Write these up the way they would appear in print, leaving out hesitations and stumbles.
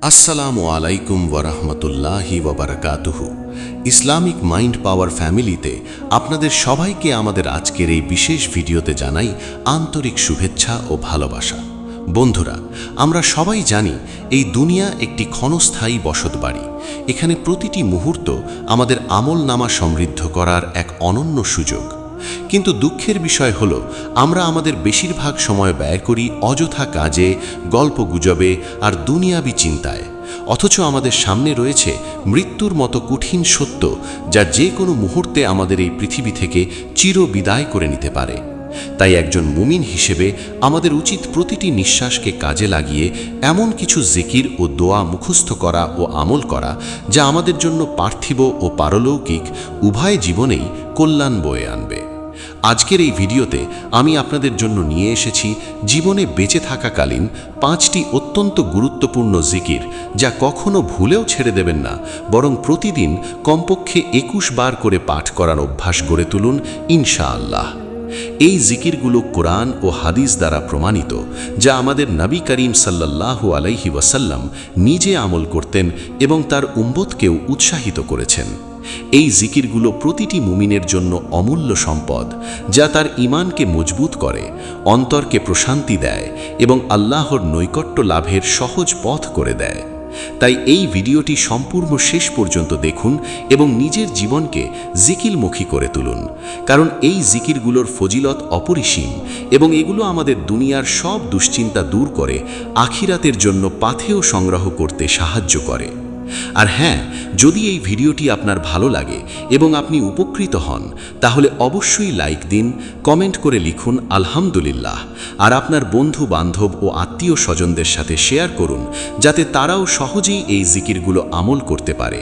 আসসালামু আলাইকুম ওয়ারাহমাতুল্লাহি ওয়াবারাকাতুহু। Islamic mind পাওয়ার ফ্যামিলিতে আপনাদের সবাইকে আমাদের আজকের এই বিশেষ ভিডিওতে জানাই আন্তরিক শুভেচ্ছা ও ভালোবাসা। বন্ধুরা, আমরা সবাই জানি এই দুনিয়া একটি ক্ষণস্থায়ী বসতবাড়ি। এখানে প্রতিটি মুহূর্ত আমাদের আমলনামা সমৃদ্ধ করার এক অনন্য সুযোগ। কিন্তু দুঃখের বিষয় হলো, আমরা আমাদের বেশিরভাগ সময় ব্যয় করি অযথা কাজে, গল্পগুজবে আর দুনিয়াবি চিন্তায়। অথচ আমাদের সামনে রয়েছে মৃত্যুর মতো কঠিন সত্য, যা যে কোনো মুহূর্তে আমাদের এই পৃথিবী থেকে চিরবিদায় করে নিতে পারে। তাই একজন মুমিন হিসেবে আমাদের উচিত প্রতিটি নিঃশ্বাসকে কাজে লাগিয়ে এমন কিছু জিকির ও দোয়া মুখস্থ করা ও আমল করা, যা আমাদের জন্য পার্থিব ও পারলৌকিক উভয় জীবনেই কল্যাণ বয়ে আনবে। আজকের এই ভিডিওতে আমি আপনাদের জন্য নিয়ে এসেছি জীবনে বেঁচে থাকাকালীন 5টি অত্যন্ত গুরুত্বপূর্ণ জিকির, যা কখনো ভুলেও ছেড়ে দেবেন না, বরং প্রতিদিন কমপক্ষে 21 বার করে পাঠ করার অভ্যাস গড়ে তুলুন ইনশাআল্লাহ। এই জিকিরগুলো কোরআন ও হাদিস দ্বারা প্রমাণিত, যা আমাদের নবী করিম সাল্লাল্লাহু আলাইহি ওয়াসাল্লাম নিজে আমল করতেন এবং তার উম্মতকেও উৎসাহিত করেছেন। এই জিকিরগুলো প্রতিটি মুমিনের জন্য অমূল্য সম্পদ, যা তার ঈমানকে মজবুত করে, অন্তরকে প্রশান্তি দেয় এবং আল্লাহর নৈকট্য লাভের সহজ পথ করে দেয়। তাই এই ভিডিওটি সম্পূর্ণ শেষ পর্যন্ত দেখুন এবং নিজের জীবনকে জিকিরমুখী করে তুলুন, কারণ এই জিকিরগুলোর ফজিলত অপরিসীম এবং এগুলো আমাদের দুনিয়ার সব দুশ্চিন্তা দূর করে আখিরাতের জন্য পাথেয় সংগ্রহ করতে সাহায্য করে। আর হ্যাঁ, যদি এই ভিডিওটি আপনার ভালো লাগে এবং আপনি উপকৃত হন, তাহলে অবশ্যই লাইক দিন, কমেন্ট করে লিখুন আলহামদুলিল্লাহ, আর আপনার বন্ধু বান্ধব ও আত্মীয় স্বজনদের সাথে শেয়ার করুন, যাতে তারাও সহজেই এই জিকিরগুলো আমল করতে পারে।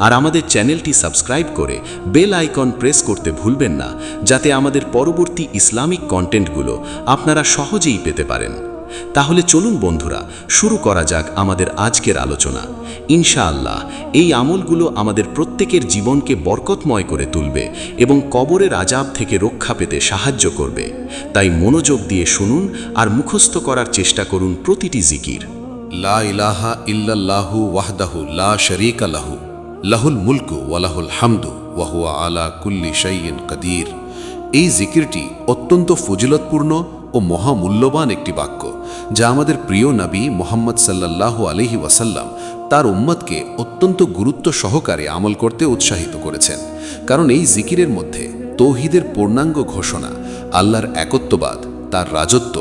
আর আমাদের চ্যানেলটি সাবস্ক্রাইব করে বেল আইকন প্রেস করতে ভুলবেন না, যাতে আমাদের পরবর্তী ইসলামিক কন্টেন্টগুলো আপনারা সহজেই পেতে পারেন। তাহলে চলুন বন্ধুরা, শুরু করা যাক আমাদের আজকের আলোচনা। ইনশাআল্লাহ এই আমলগুলো আমাদের প্রত্যেকের জীবনকে বরকতময় করে তুলবে এবং কবরের আযাব থেকে রক্ষা পেতে সাহায্য করবে। তাই মনোযোগ দিয়ে শুনুন আর মুখস্থ করার চেষ্টা করুন প্রতিটি জিকির। লা ইলাহা ইল্লাল্লাহু ওয়াহদাহু লা শারীকা লাহু লাহুল মুলকু ওয়া লাহুল হামদু ওয়া হুয়া আলা কুল্লি শাইইন কাদির। এই জিকিরটি অত্যন্ত ফজিলতপূর্ণ ও মহামূল্যবান একটি বাক্য, যা আমাদের প্রিয় নবী মুহাম্মদ সাল্লাল্লাহু আলাইহি ওয়াসাল্লাম তার উম্মতকে অত্যন্ত গুরুত্ব সহকারে আমল করতে উৎসাহিত করেছেন। কারণ এই জিকিরের মধ্যে তৌহিদের পূর্ণাঙ্গ ঘোষণা, আল্লাহর একত্ববাদ, তার রাজত্ব,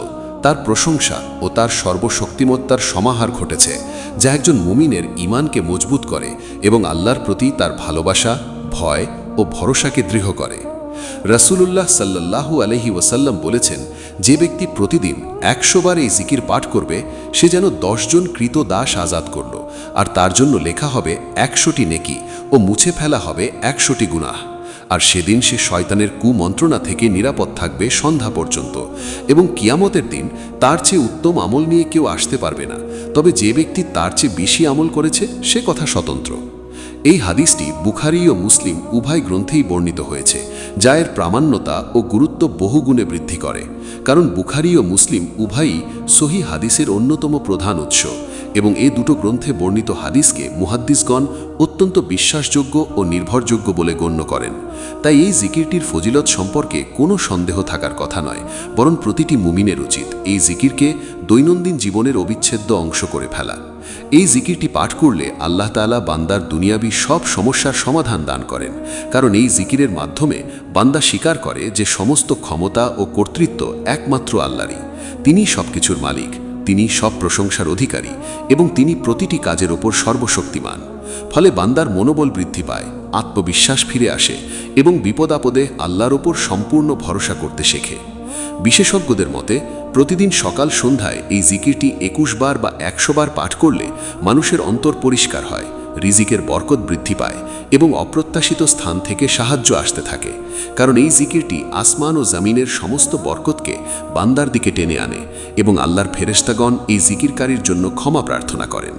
তার প্রশংসা ও তার সর্বশক্তিমত্তার সমাহার ঘটেছে, যা একজন মুমিনের ঈমানকে মজবুত করে এবং আল্লাহর প্রতি তার ভালোবাসা, ভয় ও ভরসাকে দৃঢ় করে। রাসূলুল্লাহ সাল্লাল্লাহু আলাইহি ওয়াসাল্লাম বলেছেন, যে ব্যক্তি প্রতিদিন 100 বার এই জিকির পাঠ করবে, সে যেন 10 জন কৃত দাস আজাদ করল, আর তার জন্য লেখা হবে 100টি নেকি ও মুছে ফেলা হবে 100টি গুনাহ। আর সেদিন সে শয়তানের কুমন্ত্রণা থেকে নিরাপদ থাকবে সন্ধ্যা পর্যন্ত, এবং কিয়ামতের দিন তার চেয়ে উত্তম আমল নিয়ে কেউ আসতে পারবে না। তবে যে ব্যক্তি তার চেয়ে বেশি আমল করেছে, সে কথা স্বতন্ত্র। এই হাদিসটি বুখারী ও মুসলিম উভয় গ্রন্থেই বর্ণিত হয়েছে, যা এর প্রামাণ্যতা ও গুরুত্ব বহুগুণে বৃদ্ধি করে। কারণ বুখারী ও মুসলিম উভয়ই সহিহ হাদিসের অন্যতম প্রধান উৎস, এবং এই দুটো গ্রন্থে বর্ণিত হাদিসকে মুহাদ্দিসগণ অত্যন্ত বিশ্বাসযোগ্য ও নির্ভরযোগ্য বলে গণ্য করেন। তাই এই জিকিরটির ফজিলত সম্পর্কে কোনো সন্দেহ থাকার কথা নয়, বরং প্রতিটি মুমিনের উচিত এই জিকিরকে দৈনন্দিন জীবনের অবিচ্ছেদ্য অংশ করে ফেলা। এই জিকিরটি পাঠ করলে আল্লাহ তাআলা বান্দার দুনিয়াবী সব সমস্যার সমাধান দান করেন, কারণ এই জিকিরের মাধ্যমে বান্দা স্বীকার করে যে সমস্ত ক্ষমতা ও কর্তৃত্ব একমাত্র আল্লাহরই। তিনিই সবকিছুর মালিক, তিনি সব প্রশংসার অধিকারী এবং তিনি প্রতিটি কাজের ওপর সর্বশক্তিমান। ফলে বান্দার মনোবল বৃদ্ধি পায়, আত্মবিশ্বাস ফিরে আসে এবং বিপদ আপদে আল্লাহর ওপর সম্পূর্ণ ভরসা করতে শেখে। বিশেষজ্ঞদের মতে প্রতিদিন সকাল সন্ধ্যায় এই জিকিরটি 21 বার বা 100 বার পাঠ করলে মানুষের অন্তর পরিষ্কার হয়, রিজিকের বরকত বৃদ্ধি পায় এবং অপ্রত্যাশিত স্থান থেকে সাহায্য আসতে থাকে। কারণ এই জিকিরটি আসমান ও জমিনের সমস্ত বরকতকে বান্দার দিকে টেনে আনে এবং আল্লাহর ফেরেশতাগণ এই জিকিরকারীর জন্য ক্ষমা প্রার্থনা করেন।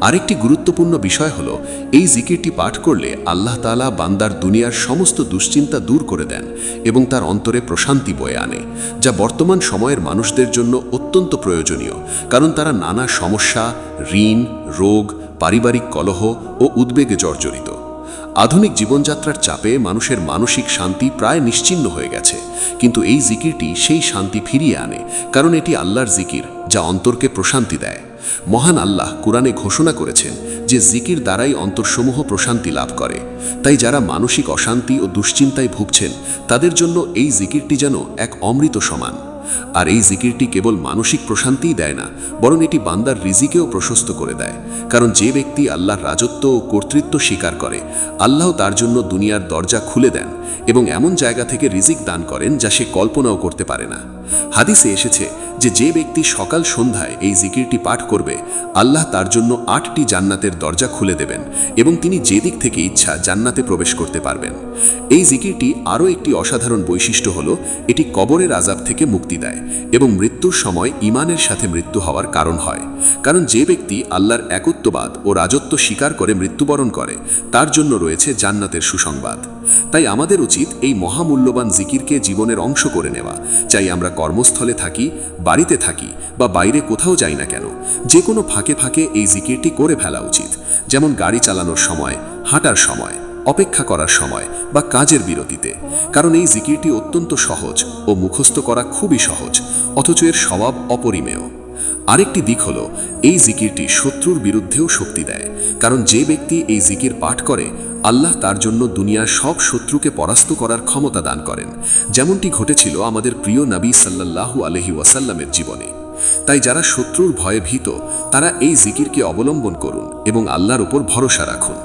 আরেকটি গুরুত্বপূর্ণ বিষয় হলো এই জিকিরটি পাঠ করলে আল্লাহ তাআলা বান্দার দুনিয়ার সমস্ত দুশ্চিন্তা দূর করে দেন এবং তার অন্তরে প্রশান্তি বয়ে আনে, যা বর্তমান সময়ের মানুষদের জন্য অত্যন্ত প্রয়োজনীয়, কারণ তারা নানা সমস্যা, ঋণ, রোগ, পারিবারিক কলহ ও উদ্বেগে জর্জরিত। আধুনিক জীবনযাত্রার চাপে মানুষের মানসিক শান্তি প্রায় নিশ্চিহ্ন হয়ে গেছে, কিন্তু এই জিকিরটি সেই শান্তি ফিরিয়ে আনে, কারণ এটি আল্লাহর জিকির যা অন্তরকে প্রশান্তি দেয়। মহান আল্লাহ কুরআনে ঘোষণা করেছেন যে জিকির দ্বারাই অন্তরসমূহ প্রশান্তি লাভ করে। তাই যারা মানসিক অশান্তি ও দুশ্চিন্তায় ভুগছেন তাদের জন্য এই জিকিরটি যেন এক অমৃত সমান। আর এই জিকিরটি কেবল মানসিক প্রশান্তিই দেয় না, বরং এটি বান্দার রিজিকেও প্রশস্ত করে দেয়। কারণ যে ব্যক্তি আল্লাহর রাজত্ব ও কর্তৃত্ব স্বীকার করে, আল্লাহ তার জন্য দুনিয়ার দরজা খুলে দেন এবং এমন জায়গা থেকে রিজিক দান করেন যা সে কল্পনাও করতে পারে না। হাদিসে এসেছে যে ব্যক্তি সকাল সন্ধ্যায় এই জিকিরটি পাঠ করবে, আল্লাহ তার জন্য 8টি জান্নাতের দরজা খুলে দেবেন এবং তিনি যে দিক থেকে ইচ্ছা জান্নাতে প্রবেশ করতে পারবেন। এই জিকিরটি আরও একটি অসাধারণ বৈশিষ্ট্য হলো এটি কবরের আযাব থেকে মুক্তি দেয় এবং মৃত্যুর সময় ঈমানের সাথে মৃত্যু হওয়ার কারণ হয়। কারণ যে ব্যক্তি আল্লাহর একত্ববাদ ও রাজত্ব স্বীকার করে মৃত্যুবরণ করে তার জন্য রয়েছে জান্নাতের সুসংবাদ। তাই আমাদের উচিত এই মহামূল্যবান জিকিরকে জীবনের অংশ করে নেওয়া, চাই আমরা কর্মস্থলে থাকি, বাড়িতে থাকি বা বাইরে কোথাও যাই না কেন, যে কোনো ফাঁকে ফাঁকে এই জিকিরটি করে ফেলা উচিত। যেমন গাড়ি চালানোর সময়, হাঁটার সময়, অপেক্ষা করার সময় বা কাজের বিরতিতে। কারণ এই জিকিরটি অত্যন্ত সহজ ও মুখস্থ করা খুবই সহজ, অথচ এর স্বভাব অপরিমেয়। আরেকটি দিক হলো এই জিকিরটি শত্রুর বিরুদ্ধেও শক্তি দেয়। কারণ যে ব্যক্তি এই জিকির পাঠ করে, আল্লাহ তার জন্য দুনিয়ার সব শত্রুকে পরাস্ত করার ক্ষমতা দান করেন, যেমনটি ঘটেছিল আমাদের প্রিয় নবী সাল্লাল্লাহু আলাইহি ওয়াসাল্লামের জীবনে। তাই যারা শত্রুর ভয়ে ভীত তারা এই জিকিরকে অবলম্বন করুন এবং আল্লাহর উপর ভরসা রাখুন।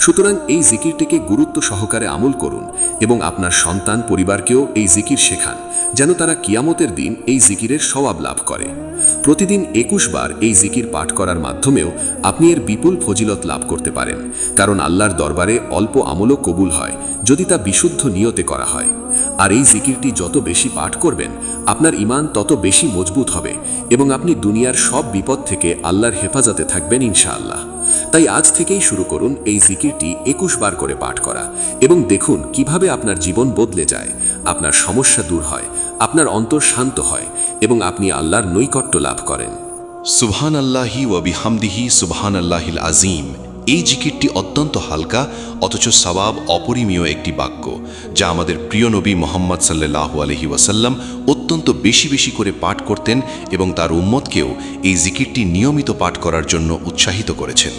সুতরাং এই জিকিরটিকে গুরুত্ব সহকারে আমল করুন এবং আপনার সন্তান পরিবারকেও এই জিকির শেখান, যেন তারা কিয়ামতের দিন এই জিকিরের সওয়াব লাভ করে। প্রতিদিন 21 বার এই জিকির পাঠ করার মাধ্যমেও আপনি এর বিপুল ফজিলত লাভ করতে পারেন, কারণ আল্লাহর দরবারে অল্প আমলও কবুল হয় যদি তা বিশুদ্ধ নিয়তে করা হয়। আর এই জিকিরটি যত বেশি পাঠ করবেন আপনার ঈমান তত বেশি মজবুত হবে এবং আপনি দুনিয়ার সব বিপদ থেকে আল্লাহর হেফাজতে থাকবেন ইনশাআল্লাহ। তাই আজ থেকেই শুরু করুন এই জিকিরটি 21 বার করে পাঠ করা এবং দেখুন কিভাবে আপনার জীবন বদলে যায়, আপনার সমস্যা দূর হয়, আপনার অন্তর শান্ত হয় এবং আপনি আল্লাহর নৈকট্য লাভ করেন। সুবহানাল্লাহি ওয়া বিহামদিহি সুবহানাল্লাহিল আযীম। এই জিকিরটি অত্যন্ত হালকা অথচ সওয়াব অপরিমেয় একটি বাক্য, যা আমাদের প্রিয় নবী মুহাম্মদ সাল্লাল্লাহু আলাইহি ওয়াসাল্লাম অত্যন্ত বেশি বেশি করে পাঠ করতেন এবং তার উম্মতকেও এই জিকিরটি নিয়মিত পাঠ করার জন্য উৎসাহিত করেছেন।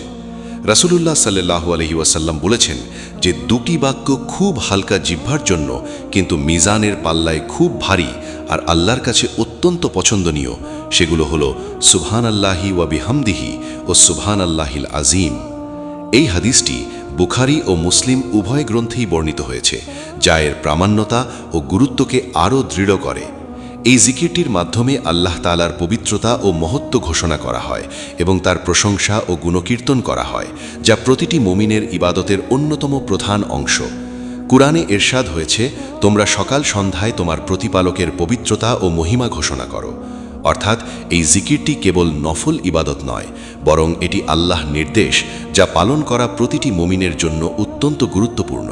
রাসূলুল্লাহ সাল্লাল্লাহু আলাইহি ওয়াসাল্লাম বলেছেন যে দুটি বাক্য খুব হালকা জিহ্বার জন্য কিন্তু মিজানের পাল্লায় খুব ভারী আর আল্লাহর কাছে অত্যন্ত পছন্দনীয়, সেগুলো হলো সুবহানাল্লাহি ওয়া বিহামদিহি ও সুবহানাল্লাহিল আযীম। এই হাদিসটি বুখারী ও মুসলিম উভয় গ্রন্থেই বর্ণিত হয়েছে, যা এর প্রামাণ্যতা ও গুরুত্বকে আরও দৃঢ় করে। এই জিকিরটির মাধ্যমে আল্লাহ তাআলার পবিত্রতা ও মহত্ব ঘোষণা করা হয় এবং তার প্রশংসা ও গুণকীর্তন করা হয়, যা প্রতিটি মুমিনের ইবাদতের অন্যতম প্রধান অংশ। কুরআনে ইরশাদ হয়েছে, তোমরা সকাল সন্ধ্যায় তোমার প্রতিপালকের পবিত্রতা ও মহিমা ঘোষণা করো। অর্থাৎ এই জিকিরটি কেবল নফল ইবাদত নয়, বরং এটি আল্লাহ নির্দেশ যা পালন করা প্রতিটি মুমিনের জন্য অত্যন্ত গুরুত্বপূর্ণ।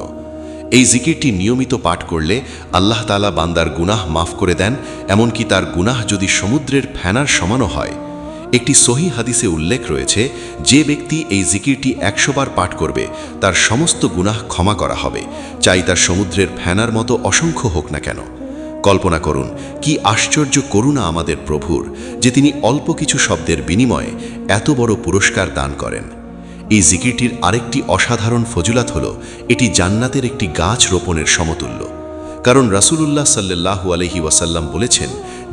এই জিকিরটি নিয়মিত পাঠ করলে আল্লাহ তাআলা বান্দার গুনাহ মাফ করে দেন, এমনকি তার গুনাহ যদি সমুদ্রের ফেনার সমানও হয়। একটি সহিহ হাদিসে উল্লেখ রয়েছে, যে ব্যক্তি এই জিকিরটি 100 বার পাঠ করবে তার সমস্ত গুনাহ ক্ষমা করা হবে, চাই তার সমুদ্রের ফেনার মতো অসংখ্য হোক না কেন। কল্পনা করুন কি আশ্চর্য করুণা আমাদের প্রভুর, যে তিনি অল্প কিছু শব্দের বিনিময়ে এত বড় পুরস্কার দান করেন। এই জিকিরটির আরেকটি অসাধারণ ফজিলত হল এটি জান্নাতের একটি গাছ রোপণের সমতুল্য। কারণ রাসূলুল্লাহ সাল্লাল্লাহু আলাইহি ওয়াসাল্লাম বলেছেন,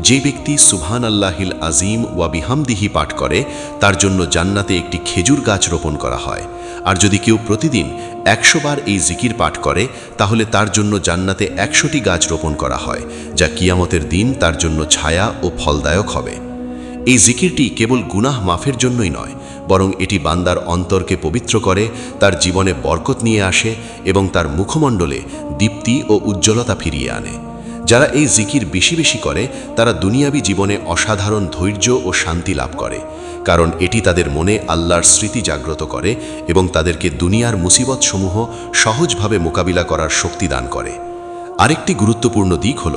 যে ব্যক্তি সুবহানাল্লাহিল আযীম ওয়া বিহামদিহি পাঠ করে তার জন্য জান্নাতে একটি খেজুর গাছ রোপণ করা হয়। আর যদি কেউ প্রতিদিন 100 বার এই জিকির পাঠ করে তাহলে তার জন্য জান্নাতে 100টি গাছ রোপণ করা হয়, যা কিয়ামতের দিন তার জন্য ছায়া ও ফলদায়ক হবে। এই জিকিরটি কেবল গুনাহ মাফের জন্যই নয়, বরং এটি বান্দার অন্তরকে পবিত্র করে, তার জীবনে বরকত নিয়ে আসে এবং তার মুখমণ্ডলে দীপ্তি ও উজ্জ্বলতা ফিরিয়ে আনে। যারা এই জিকির বেশি বেশি করে তারা দুনিয়াবী জীবনে অসাধারণ ধৈর্য ও শান্তি লাভ করে। কারণ এটি তাদের মনে আল্লাহর স্মৃতি জাগ্রত করে এবং তাদেরকে দুনিয়ার মুসিবতসমূহ সহজভাবে মোকাবিলা করার শক্তি দান করে। আরেকটি গুরুত্বপূর্ণ দিক হল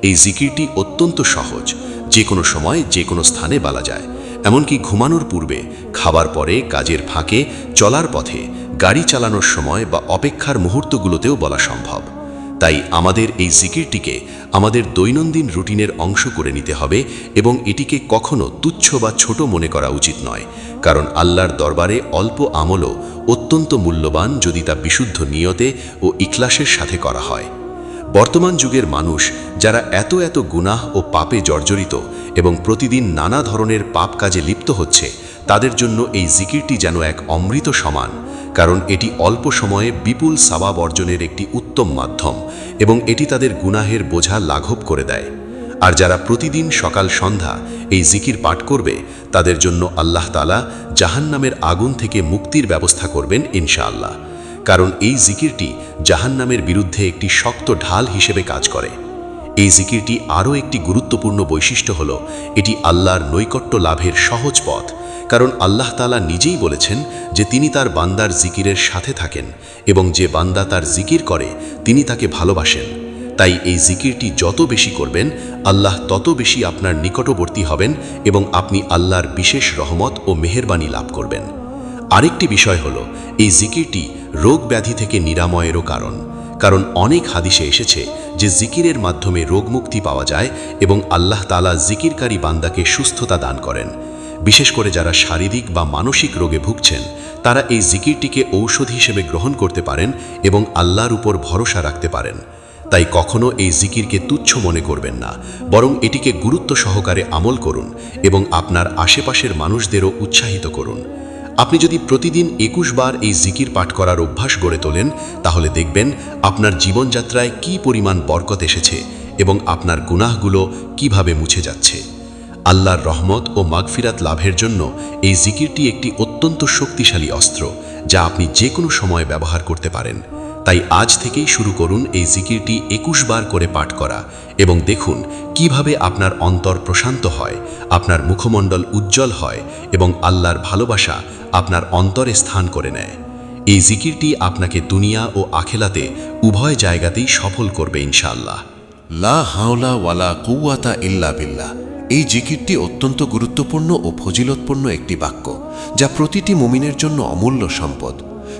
এই জিকিরটি অত্যন্ত সহজ, যে কোনো সময় যে কোনো স্থানে বলা যায়। এমনকি ঘুমানোর পূর্বে, খাবার পরে, কাজের ফাঁকে, চলার পথে, গাড়ি চালানোর সময় বা অপেক্ষার মুহূর্তগুলোতেও বলা সম্ভব। তাই আমাদের এই জিকিরটিকে আমাদের দৈনন্দিন রুটিনের অংশ করে নিতে হবে এবং এটিকে কখনো তুচ্ছ বা ছোট মনে করা উচিত নয়, কারণ আল্লাহর দরবারে অল্প আমলও অত্যন্ত মূল্যবান যদি তা বিশুদ্ধ নিয়তে ও ইখলাসের সাথে করা হয়। বর্তমান যুগের মানুষ যারা এত গুনাহ ও পাপে জর্জরিত এবং প্রতিদিন নানা ধরনের পাপ কাজে লিপ্ত হচ্ছে, তাদের জন্য এই জিকিরটি যেন এক অমৃত সমান, কারণ এটি অল্প সময়ে বিপুল সওয়াব অর্জনের একটি উত্তম মাধ্যম এবং এটি তাদের গুনাহের বোঝা লাঘব করে দেয়। আর যারা প্রতিদিন সকাল সন্ধ্যা এই জিকির পাঠ করবে, তাদের জন্য আল্লাহ তাআলা জাহান্নামের আগুন থেকে মুক্তির ব্যবস্থা করবেন ইনশাআল্লাহ, কারণ এই জিকিরটি জাহান্নামের বিরুদ্ধে একটি শক্ত ঢাল হিসেবে কাজ করে। এই জিকিরটি আরও একটি গুরুত্বপূর্ণ বৈশিষ্ট্য হল এটি আল্লাহর নৈকট্য লাভের সহজ পথ, কারণ আল্লাহ তাআলা নিজেই বলেছেন যে তিনি তার বান্দার জিকিরের সাথে থাকেন এবং যে বান্দা তার জিকির করে তিনি তাকে ভালোবাসেন। তাই এই জিকিরটি যত বেশি করবেন, আল্লাহ তত বেশি আপনার নিকটবর্তী হবেন এবং আপনি আল্লাহর বিশেষ রহমত ও মেহেরবানি লাভ করবেন। আরেকটি বিষয় হল এই জিকিরটি রোগ ব্যাধি থেকে নিরাময়েরও কারণ অনেক হাদিসে এসেছে যে জিকিরের মাধ্যমে রোগমুক্তি পাওয়া যায় এবং আল্লাহ তাআলা জিকিরকারী বান্দাকে সুস্থতা দান করেন। বিশেষ করে যারা শারীরিক বা মানসিক রোগে ভুগছেন, তারা এই জিকিরটিকে ঔষধ হিসেবে গ্রহণ করতে পারেন এবং আল্লাহর উপর ভরসা রাখতে পারেন। তাই কখনো এই জিকিরকে তুচ্ছ মনে করবেন না, বরং এটিকে গুরুত্ব সহকারে আমল করুন এবং আপনার আশেপাশের মানুষদেরও উৎসাহিত করুন। আপনি যদি প্রতিদিন 21 বার এই জিকির পাঠ করার অভ্যাস গড়ে তোলেন, তাহলে দেখবেন আপনার জীবনযাত্রায় কী পরিমাণ বরকত এসেছে এবং আপনার গুনাহগুলো কিভাবে মুছে যাচ্ছে। আল্লাহর রহমত ও মাগফিরাত লাভের জন্য এই জিকিরটি একটি অত্যন্ত শক্তিশালী অস্ত্র, যা আপনি যে কোনো সময় ব্যবহার করতে পারেন। তাই আজ থেকেই শুরু করুন এই জিকিরটি 21 বার করে পাঠ করা এবং দেখুন কিভাবে আপনার অন্তর প্রশান্ত হয়, আপনার মুখমণ্ডল উজ্জ্বল হয় এবং আল্লাহর ভালোবাসা আপনার অন্তরে স্থান করে নেয়। এই জিকিরটি আপনাকে দুনিয়া ও আখিরাতে উভয় জায়গাতেই সফল করবে ইনশাআল্লাহ। লা হাওলা ওয়ালা কুওয়াতা ইল্লা বিল্লাহ। এই জিকিরটি অত্যন্ত গুরুত্বপূর্ণ ও ফজিলতপূর্ণ একটি বাক্য, যা প্রতিটি মুমিনের জন্য অমূল্য সম্পদ।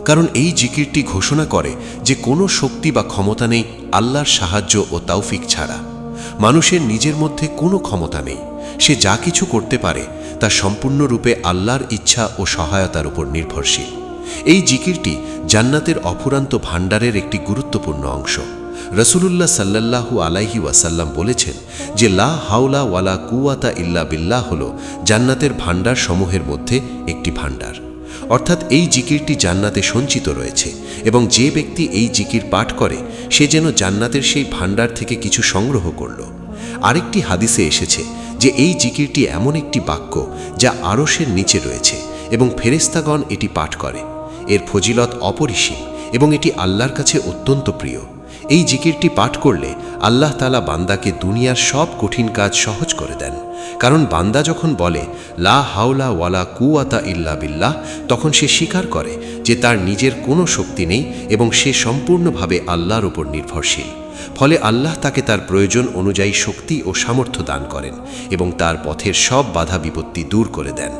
কারণ এই জিকিরটি ঘোষণা করে যে কোনো শক্তি বা ক্ষমতা নেই আল্লাহর সাহায্য ও তৌফিক ছাড়া। মানুষের নিজের মধ্যে কোনো ক্ষমতা নেই, সে যা কিছু করতে পারে তা সম্পূর্ণরূপে আল্লাহর ইচ্ছা ও সহায়তার উপর নির্ভরশীল। এই জিকিরটি জান্নাতের অফুরান্ত ভাণ্ডারের একটি গুরুত্বপূর্ণ অংশ। রাসূলুল্লাহ সাল্লাল্লাহু আলাইহি ওয়াসাল্লাম বলেছেন যে লা হাওলা ওয়ালা কুওয়াতা ইল্লা বিল্লাহ হলো জান্নাতের ভাণ্ডার সমূহের মধ্যে একটি ভাণ্ডার। অর্থাৎ এই জিকিরটি জান্নাতে সঞ্চিত রয়েছে এবং যে ব্যক্তি এই জিকির পাঠ করে সে যেন জান্নাতের সেই ভাণ্ডার থেকে কিছু সংগ্রহ করল। আরেকটি হাদিসে এসেছে যে এই জিকিরটি এমন একটি বাক্য যা আরশের নিচে রয়েছে এবং ফেরেশতাগণ এটি পাঠ করে। এর ফজিলত অপরিসীম এবং এটি আল্লাহর কাছে অত্যন্ত প্রিয়। এই জিকিরটি পাঠ করলে আল্লাহ তাআলা বান্দাকে দুনিয়ার সব কঠিন কাজ সহজ করে দেন, কারণ বান্দা যখন বলে লা হাওলা ওয়ালা কুওয়াতা ইল্লা বিল্লাহ, তখন সে স্বীকার করে যে তার নিজের কোনো শক্তি নেই এবং সে সম্পূর্ণভাবে আল্লাহর উপর নির্ভরশীল। ফলে আল্লাহ তাকে তার প্রয়োজন অনুযায়ী শক্তি ও সামর্থ্য দান করেন এবং তার পথের সব বাধা বিপত্তি দূর করে দেন।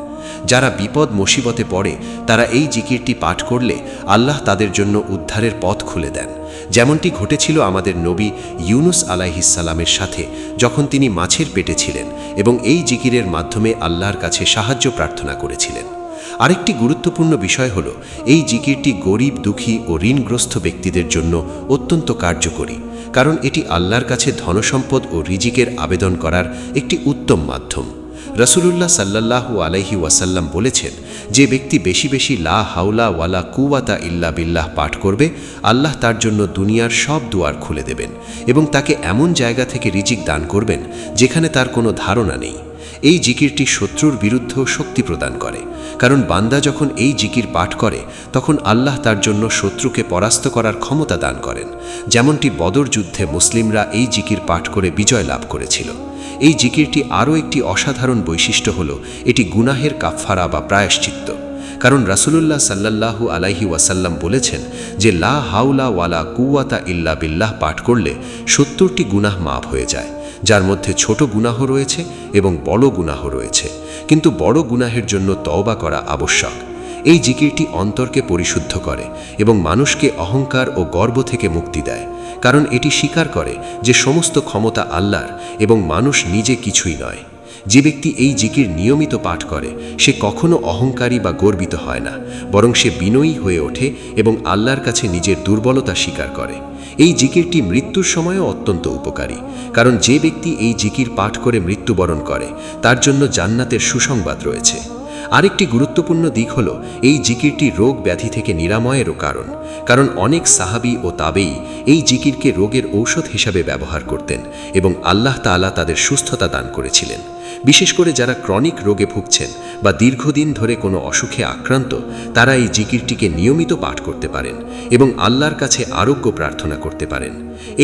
যারা বিপদ মুসিবতে পড়ে তারা এই জিকিরটি পাঠ করলে আল্লাহ তাদের জন্য উদ্ধারের পথ খুলে দেন, যেমনটি ঘটেছিল আমাদের নবী ইউনুস আলাইহিস সালামের সাথে যখন তিনি মাছের পেটে ছিলেন এবং এই জিকিরের মাধ্যমে আল্লাহর কাছে সাহায্য প্রার্থনা করেছিলেন। আরেকটি গুরুত্বপূর্ণ বিষয় হল এই জিকিরটি গরিব, দুঃখী ও ঋণগ্রস্ত ব্যক্তিদের জন্য অত্যন্ত কার্যকরী, কারণ এটি আল্লাহর কাছে ধনসম্পদ ও রিজিকের আবেদন করার একটি উত্তম মাধ্যম। রাসূলুল্লাহ সাল্লাল্লাহু আলাইহি ওয়াসাল্লাম বলেছেন, যে ব্যক্তি বেশি বেশি লা হাওলা ওয়ালা কুওয়াতা ইল্লা বিল্লাহ পাঠ করবে, আল্লাহ তার জন্য দুনিয়ার সব দুয়ার খুলে দেবেন এবং তাকে এমন জায়গা থেকে রিজিক দান করবেন যেখানে তার কোনো ধারণা নেই। এই জিকিরটি শত্রুর বিরুদ্ধেও শক্তি প্রদান করে, কারণ বান্দা যখন এই জিকির পাঠ করে তখন আল্লাহ তার জন্য শত্রুকে পরাস্ত করার ক্ষমতা দান করেন, যেমনটি বদর যুদ্ধে মুসলিমরা এই জিকির পাঠ করে বিজয় লাভ করেছিল। এই জিকিরটি আরও একটি অসাধারণ বৈশিষ্ট্য হল এটি গুনাহের কাফফারা বা প্রায়শ্চিত্ত। কারণ রাসূলুল্লাহ সাল্লাল্লাহু আলাইহি ওয়াসাল্লাম বলেছেন যে লা হাওলা ওয়ালা কুওয়াতা ইল্লা বিল্লাহ পাঠ করলে ৭০টি গুনাহ মাফ হয়ে যায়, যার মধ্যে ছোট গুনাহ রয়েছে এবং বড় গুনাহ রয়েছে, কিন্তু বড় গুনাহের জন্য তওবা করা আবশ্যক। এই জিকিরটি অন্তরকে পরিশুদ্ধ করে এবং মানুষকে অহংকার ও গর্ব থেকে মুক্তি দেয়, কারণ এটি স্বীকার করে যে সমস্ত ক্ষমতা আল্লাহর এবং মানুষ নিজে কিছুই নয়। যে ব্যক্তি এই জিকির নিয়মিত পাঠ করে সে কখনো অহংকারী বা গর্বিত হয় না, বরং সে বিনয়ী হয়ে ওঠে এবং আল্লাহর কাছে নিজের দুর্বলতা স্বীকার করে। এই জিকিরটি মৃত্যুর সময়ও অত্যন্ত উপকারী, কারণ যে ব্যক্তি এই জিকির পাঠ করে মৃত্যুবরণ করে তার জন্য জান্নাতের সুসংবাদ রয়েছে। আরেকটি গুরুত্বপূর্ণ দিক হল এই জিকিরটি রোগ ব্যাধি থেকে নিরাময়েরও কারণ অনেক সাহাবী ও তাবেঈ এই জিকিরকে রোগের ঔষধ হিসাবে ব্যবহার করতেন এবং আল্লাহ তাআলা তাদের সুস্থতা দান করেছিলেন। বিশেষ করে যারা ক্রনিক রোগে ভুগছেন বা দীর্ঘদিন ধরে কোনো অসুখে আক্রান্ত, তারা এই জিকিরটিকে নিয়মিত পাঠ করতে পারেন এবং আল্লাহর কাছে আরোগ্য প্রার্থনা করতে পারেন।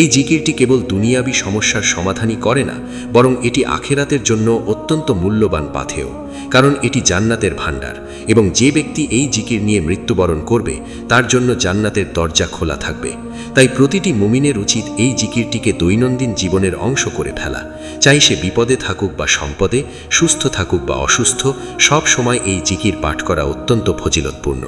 এই জিকিরটি কেবল দুনিয়াবী সমস্যার সমাধানই করে না, বরং এটি আখিরাতের জন্য অত্যন্ত মূল্যবান পাথেয়, কারণ এটি জান্নাতের ভাণ্ডার এবং যে ব্যক্তি এই জিকির নিয়ে মৃত্যুবরণ করবে তার জন্য জান্নাতের দরজা খোলা থাকবে। তাই প্রতিটি মুমিনের উচিত এই জিকিরটিকে দৈনন্দিন জীবনের অংশ করে ফেলা। চাই সে বিপদে থাকুক বা সম্পদে, সুস্থ থাকুক বা অসুস্থ, সব সময় এই জিকির পাঠ করা অত্যন্ত ফজিলতপূর্ণ।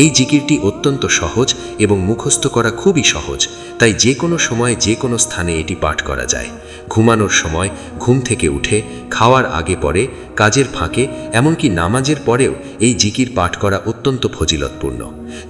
এই জিকিরটি অত্যন্ত সহজ এবং মুখস্থ করা খুবই সহজ, তাই যে কোনো সময় যে কোনো স্থানে এটি পাঠ করা যায়। ঘুমানোর সময়, ঘুম থেকে উঠে, খাওয়ার আগে পরে, কাজের ফাঁকে, এমনকি নামাজের পরেও এই জিকির পাঠ করা অত্যন্ত ফজিলতপূর্ণ।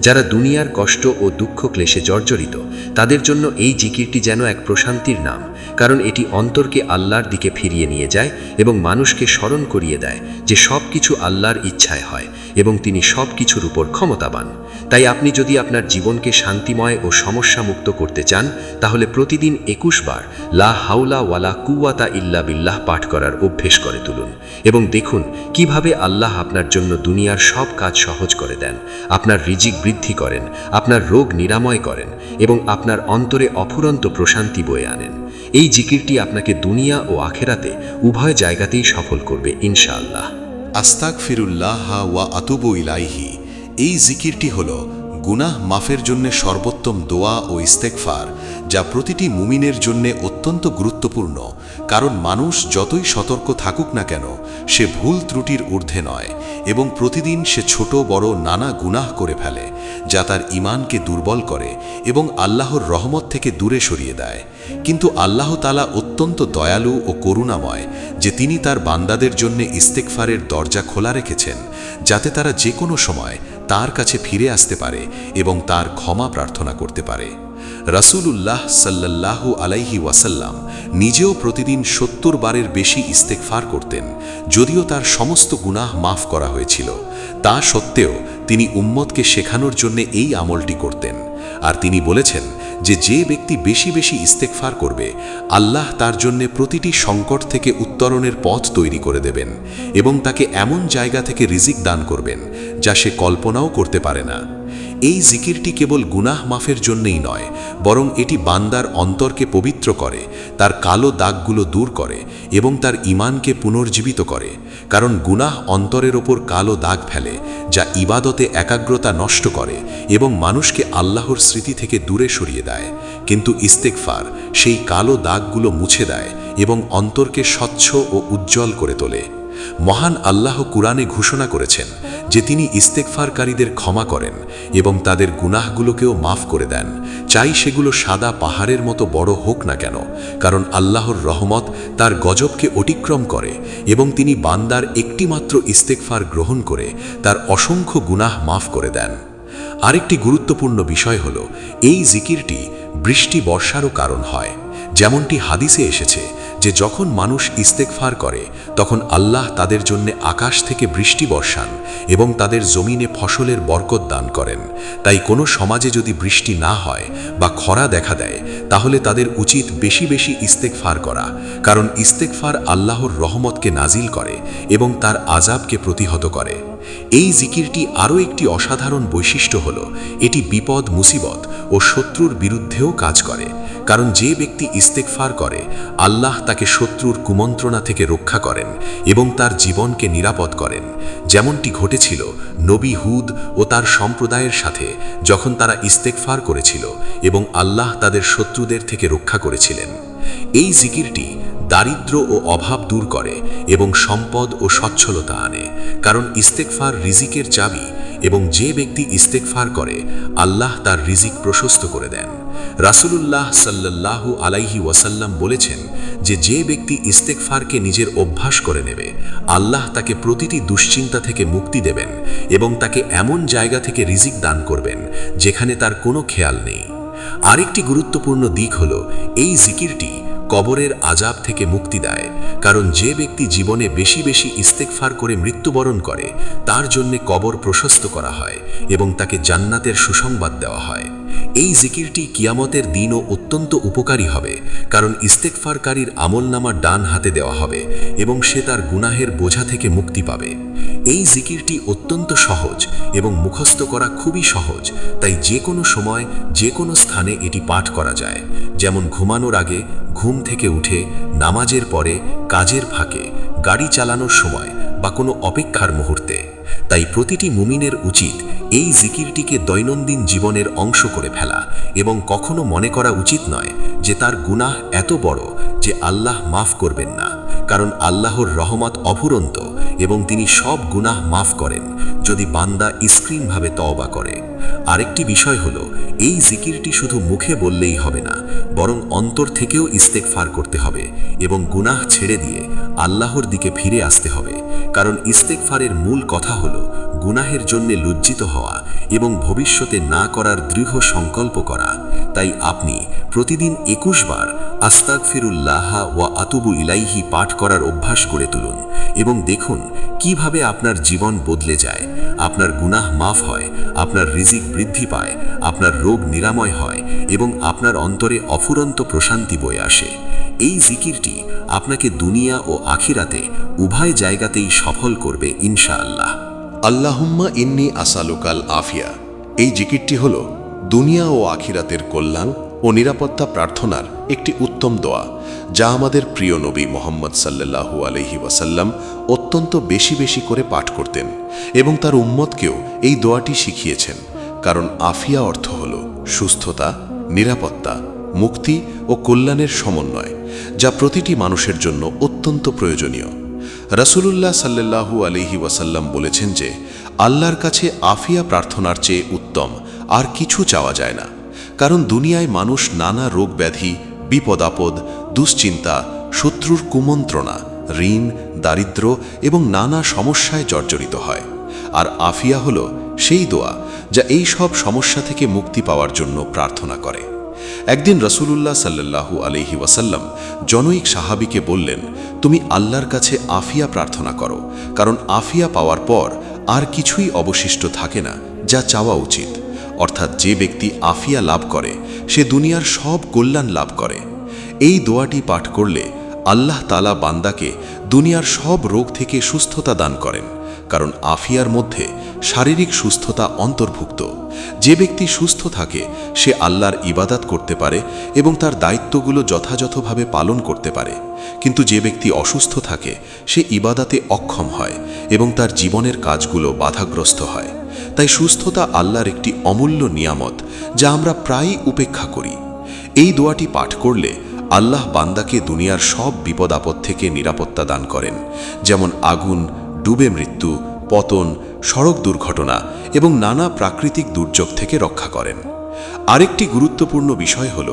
যারা দুনিয়ার কষ্ট ও দুঃখ ক্লেশে জর্জরিত তাদের জন্য এই জিকিরটি যেন এক প্রশান্তির নাম, কারণ এটি অন্তরকে আল্লাহর দিকে ফিরিয়ে নিয়ে যায় এবং মানুষকে স্মরণ করিয়ে দেয় যে সব কিছু আল্লাহর ইচ্ছায় হয় এবং তিনি সব কিছুর উপর ক্ষমতাবান। তাই আপনি যদি আপনার জীবনকে শান্তিময় ও সমস্যামুক্ত করতে চান তাহলে প্রতিদিন ২১ বার লা হাওলা ওয়ালা কুওয়াতা ইল্লা বিল্লাহ পাঠ করার অভ্যেস করে তুলুন এবং দেখুন কিভাবে আল্লাহ আপনার জন্য দুনিয়ার সব কাজ সহজ করে দেন, আপনার রিজিক বৃদ্ধি করেন, আপনার রোগ নিরাময় করেন এবং আপনার অন্তরে অফুরন্ত প্রশান্তি বয়ে আনেন। এই জিকিরটি আপনাকে দুনিয়া ও আখেরাতে উভয় জায়গাতেই সফল করবে ইনশাআল্লাহ। আস্তাগফিরুল্লাহ ওয়া আতুবু ইলাইহি এই জিকিরটি হল গুনাহ মাফের জন্য সর্বোত্তম দোয়া ও ইস্তেগফার, যা প্রতিটি মুমিনের জন্য অত্যন্ত গুরুত্বপূর্ণ, কারণ মানুষ যতই সতর্ক থাকুক না কেন সে ভুল ত্রুটির ঊর্ধ্বে নয় এবং প্রতিদিন সে ছোট বড় নানা গুনাহ করে ফেলে, যা তার ঈমানকে দুর্বল করে এবং আল্লাহর রহমত থেকে দূরে সরিয়ে দেয়। কিন্তু আল্লাহ তাআলা অত্যন্ত দয়ালু ও করুণাময় যে তিনি তার বান্দাদের জন্য ইস্তেগফারের দরজা খোলা রেখেছেন, যাতে তারা যে কোনো সময় তার কাছে ফিরে আসতে পারে এবং তার ক্ষমা প্রার্থনা করতে পারে। রাসূলুল্লাহ সাল্লাল্লাহু আলাইহি ওয়াসাল্লাম নিজেও প্রতিদিন ৭০ বারের বেশি ইস্তেগফার করতেন, যদিও তার সমস্ত গুনাহ মাফ করা হয়েছিল। তা সত্ত্বেও তিনি উম্মতকে শেখানোর জন্য এই আমলটি করতেন। আর তিনি বলেছেন যে যে ব্যক্তি বেশি বেশি ইস্তেগফার করবে আল্লাহ তার জন্য প্রতিটি সংকট থেকে উত্তরণের পথ তৈরি করে দেবেন এবং তাকে এমন জায়গা থেকে রিজিক দান করবেন যা সে কল্পনাও করতে পারে না। এই জিকিরটি কেবল গুনাহ মাফের জন্যই নয়, বরং এটি বান্দার অন্তরকে পবিত্র করে, তার কালো দাগগুলো দূর করে এবং তার ঈমানকে পুনর্জীবিত করে। কারণ গুনাহ অন্তরের ওপর কালো দাগ ফেলে, যা ইবাদতে একাগ্রতা নষ্ট করে এবং মানুষকে আল্লাহর স্মৃতি থেকে দূরে সরিয়ে দেয়। কিন্তু ইস্তেগফার সেই কালো দাগগুলো মুছে দেয় এবং অন্তরকে স্বচ্ছ ও উজ্জ্বল করে তোলে। মহান আল্লাহ কুরআনে ঘোষণা করেছেন যে তিনি ইস্তেগফারকারীদের ক্ষমা করেন এবং তাদের গুনাহগুলোকেও মাফ করে দেন, চাই সেগুলো সাদা পাহাড়ের মতো বড় হোক না কেন, কারণ আল্লাহর রহমত তার গজবকে অতিক্রম করে এবং তিনি বান্দার একটিমাত্র ইস্তেগফার গ্রহণ করে তার অসংখ্য গুনাহ মাফ করে দেন। আরেকটি গুরুত্বপূর্ণ বিষয় হল এই জিকিরটি বৃষ্টি বর্ষারও কারণ হয়। যেমনটি হাদিসে এসেছে যে যখন মানুষ ইস্তেগফার করে তখন আল্লাহ তাদের জন্য আকাশ থেকে বৃষ্টি বর্ষান এবং তাদের জমিনে ফসলের বরকত দান করেন। তাই কোনো সমাজে যদি বৃষ্টি না হয় বা খরা দেখা দেয় তাহলে তাদের উচিত বেশি বেশি ইস্তেগফার করা, কারণ ইস্তেগফার আল্লাহর রহমতকে নাজিল করে এবং তার আযাবকে প্রতিহত করে। এই জিকিরটি আরও একটি অসাধারণ বৈশিষ্ট্য হল এটি বিপদ মুসিবত ও শত্রুর বিরুদ্ধেও কাজ করে, কারণ যে ব্যক্তি ইস্তেগফার করে আল্লাহ তাকে শত্রুর কুমন্ত্রণা থেকে রক্ষা করেন এবং তার জীবনকে নিরাপদ করেন, যেমনটি ঘটেছিল নবী হুদ ও তার সম্প্রদায়ের সাথে যখন তারা ইস্তেগফার করেছিল এবং আল্লাহ তাদের শত্রুদের থেকে রক্ষা করেছিলেন। এই জিকিরটি দারিদ্র ও অভাব দূর করে এবং সম্পদ ও সচ্ছলতা আনে, কারণ ইস্তেগফার রিজিকের চাবি এবং যে ব্যক্তি ইস্তেগফার করে আল্লাহ তার রিজিক প্রশস্ত করে দেন। রাসূলুল্লাহ সাল্লাল্লাহু আলাইহি ওয়াসাল্লাম বলেছেন যে ব্যক্তি ইস্তেগফারকে নিজের অভ্যাস করে নেবে আল্লাহ তাকে প্রতিটি দুশ্চিন্তা থেকে মুক্তি দেবেন এবং তাকে এমন জায়গা থেকে রিজিক দান করবেন যেখানে তার কোনো খেয়াল নেই। আরেকটি গুরুত্বপূর্ণ দিক হল এই জিকিরটি কবরের আযাব থেকে মুক্তি দেয়, কারণ যে ব্যক্তি জীবনে বেশি বেশি ইস্তেগফার করে মৃত্যুবরণ করে তার জন্য কবর প্রশস্ত করা হয় এবং তাকে জান্নাতের সুসংবাদ দেওয়া হয়। এই জিকিরটি কিয়ামতের দিনও অত্যন্ত উপকারী হবে, কারণ ইস্তেগফারকারীর আমলনামা ডান হাতে দেওয়া হবে এবং সে তার গুনাহের বোঝা থেকে মুক্তি পাবে। এই জিকিরটি অত্যন্ত সহজ এবং মুখস্থ করা খুবই সহজ, তাই যে কোনো সময় যে কোনো স্থানে এটি পাঠ করা যায়, যেমন ঘুমানোর আগে, ঘুম থেকে উঠে, নামাজের পরে, কাজের ফাঁকে, গাড়ি চালানোর সময় বা কোনো অপেক্ষার মুহূর্তে। তাই প্রতিটি মুমিনের উচিত এই জিকিরটিকে দৈনন্দিন জীবনের অংশ করে ফেলা এবং কখনো মনে করা উচিত নয় যে তার গুনাহ এত বড় যে আল্লাহ মাফ করবেন না, কারণ আল্লাহর রহমত অফুরন্ত এবং তিনি সব গুনাহ মাফ করেন যদি বান্দা ইসক্রিনভাবে তওবা করে। আরেকটি বিষয় হলো এই জিকিরটি শুধু মুখে বললেই হবে না, বরং অন্তর থেকেও ইস্তেগফার করতে হবে এবং গুনাহ ছেড়ে দিয়ে আল্লাহর দিকে ফিরে আসতে হবে, কারণ ইস্তেগফারের মূল কথা হলো গুনাহের জন্য লজ্জিত হওয়া এবং ভবিষ্যতে না করার দৃঢ় সংকল্প করা। তাই আপনি প্রতিদিন 21 বার আস্তাগফিরুল্লাহ ওয়া আতুবু ইলাইহি পাঠ করার অভ্যাস গড়ে তুলুন এবং দেখুন কিভাবে আপনার জীবন বদলে যায়। আপনার গুনাহ মাফ হয়, আপনার রিজিক বৃদ্ধি পায়, আপনার রোগ নিরাময় হয় এবং আপনার অন্তরে অফুরন্ত প্রশান্তি বয়ে আসে। এই জিকিরটি আপনাকে দুনিয়া ও আখিরাতে উভয় জায়গাতেই সফল করবে ইনশাআল্লাহ। আল্লাহুম্মা ইন্নী আসালুকাল আফিয়া। এই জিকিরটি হল দুনিয়া ও আখিরাতের কল্যাণ ও নিরাপত্তা প্রার্থনার একটি উত্তম দোয়া, যা আমাদের প্রিয় নবী মুহাম্মদ সাল্লাল্লাহু আলাইহি ওয়াসাল্লাম অত্যন্ত বেশি বেশি করে পাঠ করতেন এবং তার উম্মতকেও এই দোয়াটি শিখিয়েছেন, কারণ আফিয়া অর্থ হল সুস্থতা, নিরাপত্তা, মুক্তি ও কল্যাণের সমন্বয়, যা প্রতিটি মানুষের জন্য অত্যন্ত প্রয়োজনীয়। রাসূলুল্লাহ সাল্লাল্লাহু আলাইহি ওয়াসাল্লাম বলেছেন যে আল্লাহর কাছে আফিয়া প্রার্থনার চেয়ে উত্তম আর কিছু চাওয়া যায় না, কারণ দুনিয়ায় মানুষ নানা রোগ ব্যাধি, বিপদ আপদ, দুশ্চিন্তা, শত্রুর কুমন্ত্রণা, ঋণ, দারিদ্র এবং নানা সমস্যায় জর্জরিত হয়। আর আফিয়া হলো সেই দোয়া যা এই সব সমস্যা থেকে মুক্তি পাওয়ার জন্য প্রার্থনা করে। একদিন রাসূলুল্লাহ সাল্লাল্লাহু আলাইহি ওয়াসাল্লাম জনৈক সাহাবীকে বললেন, তুমি আল্লাহর কাছে আফিয়া প্রার্থনা করো, কারণ আফিয়া পাওয়ার পর আর কিছুই অবশিষ্ট থাকে না যা চাওয়া উচিত। অর্থাৎ যে ব্যক্তি আফিয়া লাভ করে সে দুনিয়ার সব কল্যাণ লাভ করে। এই দোয়াটি পাঠ করলে আল্লাহ তাআলা বান্দাকে দুনিয়ার সব রোগ থেকে সুস্থতা দান করেন, কারণ আফিয়ার মধ্যে শারীরিক সুস্থতা অন্তর্ভুক্ত। যে ব্যক্তি সুস্থ থাকে সে আল্লাহর ইবাদত করতে পারে এবং তার দায়িত্বগুলো যথাযথভাবে পালন করতে পারে, কিন্তু যে ব্যক্তি অসুস্থ থাকে সে ইবাদতে অক্ষম হয় এবং তার জীবনের কাজগুলো বাধাগ্রস্ত হয়। তাই সুস্থতা আল্লাহর একটি অমূল্য নিয়ামত যা আমরা প্রায়ই উপেক্ষা করি। এই দোয়াটি পাঠ করলে আল্লাহ বান্দাকে দুনিয়ার সব বিপদ আপদ থেকে নিরাপত্তা দান করেন, যেমন আগুন, ডুবে মৃত্যু, পতন, সড়ক দুর্ঘটনা এবং নানা প্রাকৃতিক দুর্যোগ থেকে রক্ষা করেন। আরেকটি গুরুত্বপূর্ণ বিষয় হল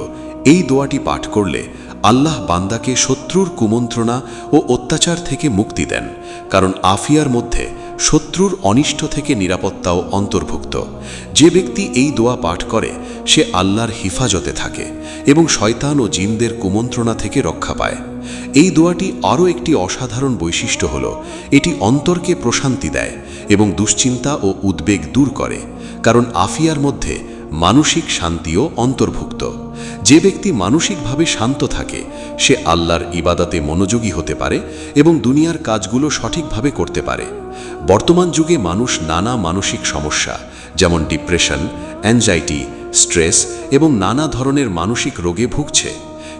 এই দোয়াটি পাঠ করলে আল্লাহ বান্দাকে শত্রুর কুমন্ত্রণা ও অত্যাচার থেকে মুক্তি দেন, কারণ আফিয়ার মধ্যে শত্রুর অনিষ্ট থেকে নিরাপত্তাও অন্তর্ভুক্ত। যে ব্যক্তি এই দোয়া পাঠ করে সে আল্লাহর হিফাজতে থাকে এবং শয়তান ও জিনদের কুমন্ত্রণা থেকে রক্ষা পায়। এই দোয়াটি আরও একটি অসাধারণ বৈশিষ্ট্য হল এটি অন্তরকে প্রশান্তি দেয় এবং দুশ্চিন্তা ও উদ্বেগ দূর করে, কারণ আফিয়ার মধ্যে মানসিক শান্তিও অন্তর্ভুক্ত। যে ব্যক্তি মানসিকভাবে শান্ত থাকে সে আল্লাহর ইবাদতে মনোযোগী হতে পারে এবং দুনিয়ার কাজগুলো সঠিকভাবে করতে পারে। বর্তমান যুগে মানুষ নানা মানসিক সমস্যা যেমন ডিপ্রেশন, অ্যাংজাইটি, স্ট্রেস এবং নানা ধরনের মানসিক রোগে ভুগছে,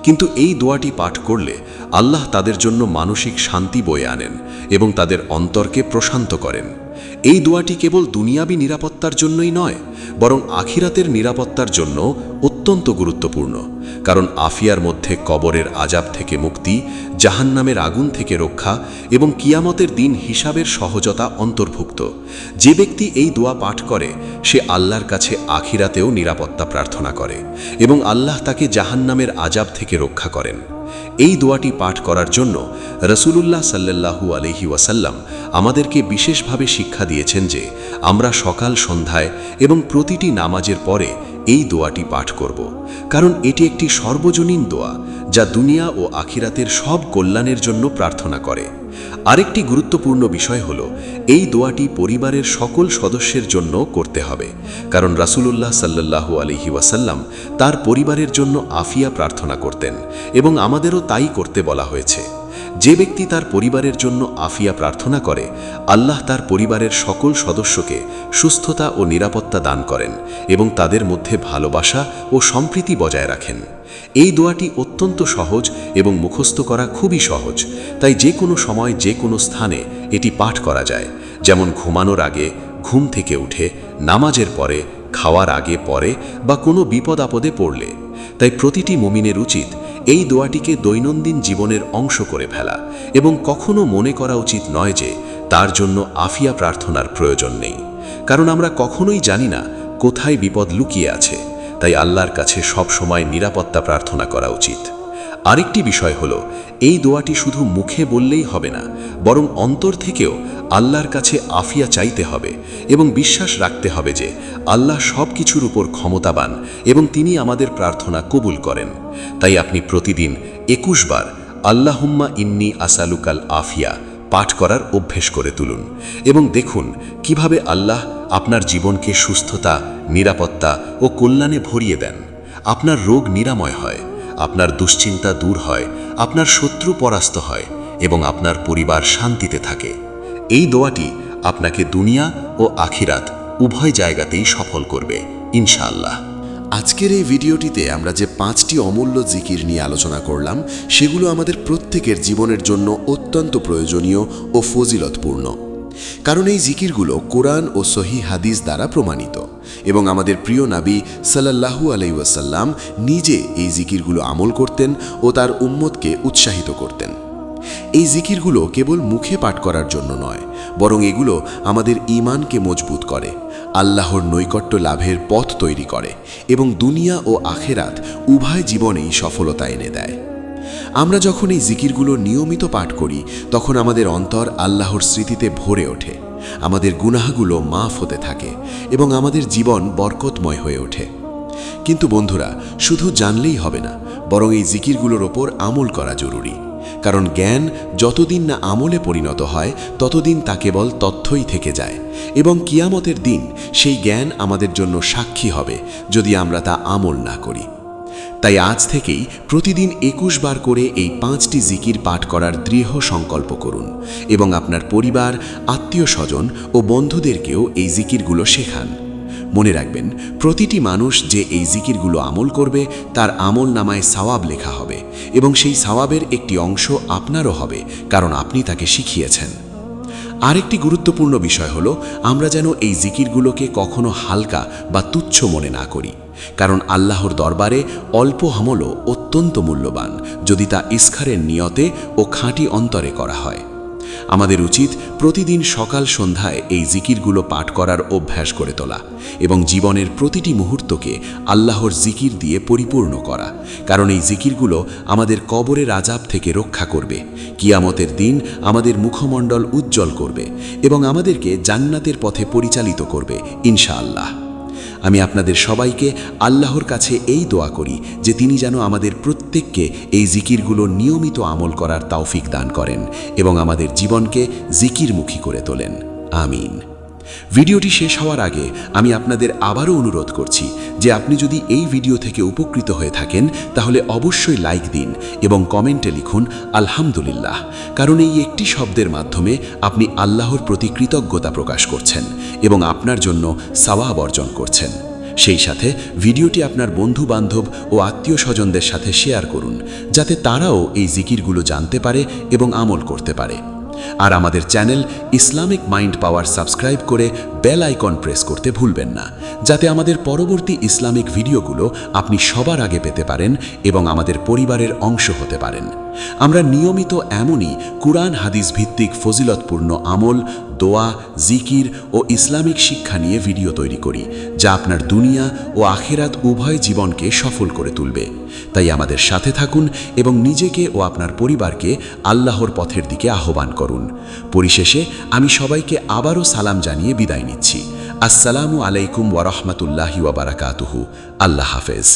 কিন্তু এই দোয়াটি পাঠ করলে আল্লাহ তাদের জন্য মানসিক শান্তি বয়ে আনেন এবং তাদের অন্তরকে প্রশান্ত করেন। এই দোয়াটি কেবল দুনিয়াবী নিরাপত্তার জন্যই নয়, বরং আখিরাতের নিরাপত্তার জন্য অত্যন্ত গুরুত্বপূর্ণ, কারণ আফিয়ার মধ্যে কবরের আযাব থেকে মুক্তি, জাহান্নামের আগুন থেকে রক্ষা এবং কিয়ামতের দিন হিসাবের সহজতা অন্তর্ভুক্ত। যে ব্যক্তি এই দোয়া পাঠ করে সে আল্লাহর কাছে আখিরাতেও নিরাপত্তা প্রার্থনা করে এবং আল্লাহ তাকে জাহান্নামের আযাব থেকে রক্ষা করেন। এই দোয়াটি পাঠ করার জন্য রাসূলুল্লাহ সাল্লাল্লাহু আলাইহি ওয়াসাল্লাম আমাদেরকে বিশেষভাবে শিক্ষা দিয়েছেন যে আমরা সকাল সন্ধ্যায় এবং প্রতিটি নামাজের পরে এই দোয়াটি পাঠ করব, কারণ এটি একটি সর্বজনীন দোয়া যা দুনিয়া ও আখিরাতের সব কল্যাণের জন্য প্রার্থনা করে। আরেকটি গুরুত্বপূর্ণ বিষয় হল এই দোয়াটি পরিবারের সকল সদস্যের জন্য করতে হবে, কারণ রাসূলুল্লাহ সাল্লাল্লাহু আলাইহি ওয়াসাল্লাম তার পরিবারের জন্য আফিয়া প্রার্থনা করতেন এবং আমাদেরও তাই করতে বলা হয়েছে। যে ব্যক্তি তার পরিবারের জন্য আফিয়া প্রার্থনা করে আল্লাহ তার পরিবারের সকল সদস্যকে সুস্থতা ও নিরাপত্তা দান করেন এবং তাদের মধ্যে ভালোবাসা ও সম্প্রীতি বজায় রাখেন। এই দোয়াটি অত্যন্ত সহজ এবং মুখস্থ করা খুবই সহজ, তাই যে কোনো সময় যে কোনো স্থানে এটি পাঠ করা যায়, যেমন ঘুমানোর আগে, ঘুম থেকে উঠে, নামাজের পরে, খাওয়ার আগে পরে বা কোনো বিপদ আপদে পড়লে। তাই প্রতিটি মুমিনের উচিত এই দোয়াটিকে দৈনন্দিন জীবনের অংশ করে ফেলা এবং কখনো মনে করা উচিত নয় যে তার জন্য আফিয়া প্রার্থনার প্রয়োজন নেই, কারণ আমরা কখনোই জানি না কোথায় বিপদ লুকিয়ে আছে। তাই আল্লাহর কাছে সব সময় নিরাপত্তা প্রার্থনা করা উচিত। আরেকটি বিষয় হলো এই দোয়াটি শুধু মুখে বললেই হবে না, বরং অন্তর থেকেও আল্লাহর কাছে আফিয়া চাইতে হবে এবং বিশ্বাস রাখতে হবে যে আল্লাহ সব কিছুর উপর ক্ষমতাবান এবং তিনি আমাদের প্রার্থনা কবুল করেন। তাই আপনি প্রতিদিন 21 বার আল্লাহুম্মা ইন্নী আসালুকাল আফিয়া পাঠ করার অভ্যেস করে তুলুন এবং দেখুন কিভাবে আল্লাহ আপনার জীবনকে সুস্থতা, নিরাপত্তা ও কল্যাণে ভরিয়ে দেন। আপনার রোগ নিরাময় হয়, আপনার দুশ্চিন্তা দূর হয়, আপনার শত্রু পরাস্ত হয় এবং আপনার পরিবার শান্তিতে থাকে। এই দোয়াটি আপনাকে দুনিয়া ও আখিরাত উভয় জায়গাতেই সফল করবে ইনশাআল্লাহ। আজকের এই ভিডিওটিতে আমরা যে 5টি অমূল্য জিকির নিয়ে আলোচনা করলাম সেগুলো আমাদের প্রত্যেকের জীবনের জন্য অত্যন্ত প্রয়োজনীয় ও ফজিলতপূর্ণ, কারণ এই জিকিরগুলো কোরআন ও সহিহ হাদিস দ্বারা প্রমাণিত এবং আমাদের প্রিয় নবী সাল্লাল্লাহু আলাইহি ওয়াসাল্লাম নিজে এই জিকিরগুলো আমল করতেন ও তার উম্মতকে উৎসাহিত করতেন। এই জিকিরগুলো কেবল মুখে পাঠ করার জন্য নয়, বরং এগুলো আমাদের ঈমানকে মজবুত করে, আল্লাহর নৈকট্য লাভের পথ তৈরি করে এবং দুনিয়া ও আখেরাত উভয় জীবনেই সফলতা এনে দেয়। আমরা যখন এই জিকিরগুলো নিয়মিত পাঠ করি তখন আমাদের অন্তর আল্লাহর স্মৃতিতে ভরে ওঠে, আমাদের গুনাহগুলো মাফ হতে থাকে এবং আমাদের জীবন বরকতময় হয়ে ওঠে। কিন্তু বন্ধুরা, শুধু জানলেই হবে না, বরং এই জিকিরগুলোর ওপর আমল করা জরুরি, কারণ জ্ঞান যতদিন না আমলে পরিণত হয় ততদিন তা কেবল তথ্যই থেকে যায় এবং কিয়ামতের দিন সেই জ্ঞান আমাদের জন্য সাক্ষী হবে যদি আমরা তা আমল না করি। তাই আজ থেকেই প্রতিদিন 21 বার করে এই 5টি জিকির পাঠ করার দৃঢ় সংকল্প করুন এবং আপনার পরিবার, আত্মীয় স্বজন ও বন্ধুদেরকেও এই জিকিরগুলো শেখান। মনে রাখবেন, প্রতিটি মানুষ যে এই জিকিরগুলো আমল করবে তার আমল নামায় সওয়াব লেখা হবে এবং সেই সওয়াবের একটি অংশ আপনারও হবে, কারণ আপনি তাকে শিখিয়েছেন। আরেকটি গুরুত্বপূর্ণ বিষয় হলো আমরা যেন এই জিকিরগুলোকে কখনো হালকা বা তুচ্ছ মনে না করি, কারণ আল্লাহর দরবারে অল্প আমলও অত্যন্ত মূল্যবান যদি তা ইসখারের নিয়তে ও খাঁটি অন্তরে করা হয়। আমাদের উচিত প্রতিদিন সকাল সন্ধ্যায় এই জিকিরগুলো পাঠ করার অভ্যাস করে তোলা এবং জীবনের প্রতিটি মুহূর্তকে আল্লাহর জিকির দিয়ে পরিপূর্ণ করা, কারণ এই জিকিরগুলো আমাদের কবরের আযাব থেকে রক্ষা করবে, কিয়ামতের দিন আমাদের মুখমণ্ডল উজ্জ্বল করবে এবং আমাদেরকে জান্নাতের পথে পরিচালিত করবে ইনশাআল্লাহ। আমি আপনাদের সবাইকে আল্লাহর কাছে এই দোয়া করি যে তিনি যেন আমাদের প্রত্যেককে এই জিকিরগুলো নিয়মিত আমল করার তৌফিক দান করেন এবং আমাদের জীবনকে জিকিরমুখী করে তোলেন। আমিন। ভিডিওটি শেষ হওয়ার আগে আমি আপনাদের আবারও অনুরোধ করছি যে আপনি যদি এই ভিডিও থেকে উপকৃত হয়ে থাকেন তাহলে অবশ্যই লাইক দিন এবং কমেন্টে লিখুন আলহামদুলিল্লাহ, কারণ এই একটি শব্দের মাধ্যমে আপনি আল্লাহর প্রতি কৃতজ্ঞতা প্রকাশ করছেন এবং আপনার জন্য সওয়াব অর্জন করছেন। সেই সাথে ভিডিওটি আপনার বন্ধু বান্ধব ও আত্মীয় স্বজনদের সাথে শেয়ার করুন, যাতে তারাও এই জিকিরগুলো জানতে পারে এবং আমল করতে পারে। আর আমাদের চ্যানেল ইসলামিক মাইন্ড পাওয়ার সাবস্ক্রাইব করে বেল আইকন প্রেস করতে ভুলবেন না, যাতে আমাদের পরবর্তী ইসলামিক ভিডিওগুলো আপনি সবার আগে পেতে পারেন এবং আমাদের পরিবারের অংশ হতে পারেন। আমরা নিয়মিত এমনই কুরআন হাদিস ভিত্তিক ফজিলতপূর্ণ আমল, দোয়া, জিকির ও ইসলামিক শিক্ষা নিয়ে ভিডিও তৈরি করি, যা আপনার দুনিয়া ও আখিরাত উভয় জীবনকে সফল করে তুলবে। তাই আমাদের সাথে থাকুন এবং নিজেকে ও আপনার পরিবারকে আল্লাহর পথের দিকে আহ্বান করুন। পরিশেষে আমি সবাইকে আবারও সালাম জানিয়ে বিদায় নিচ্ছি। আসসালামু আলাইকুম ওয়া রাহমাতুল্লাহি ওয়া বারাকাতুহু। আল্লাহ হাফেজ।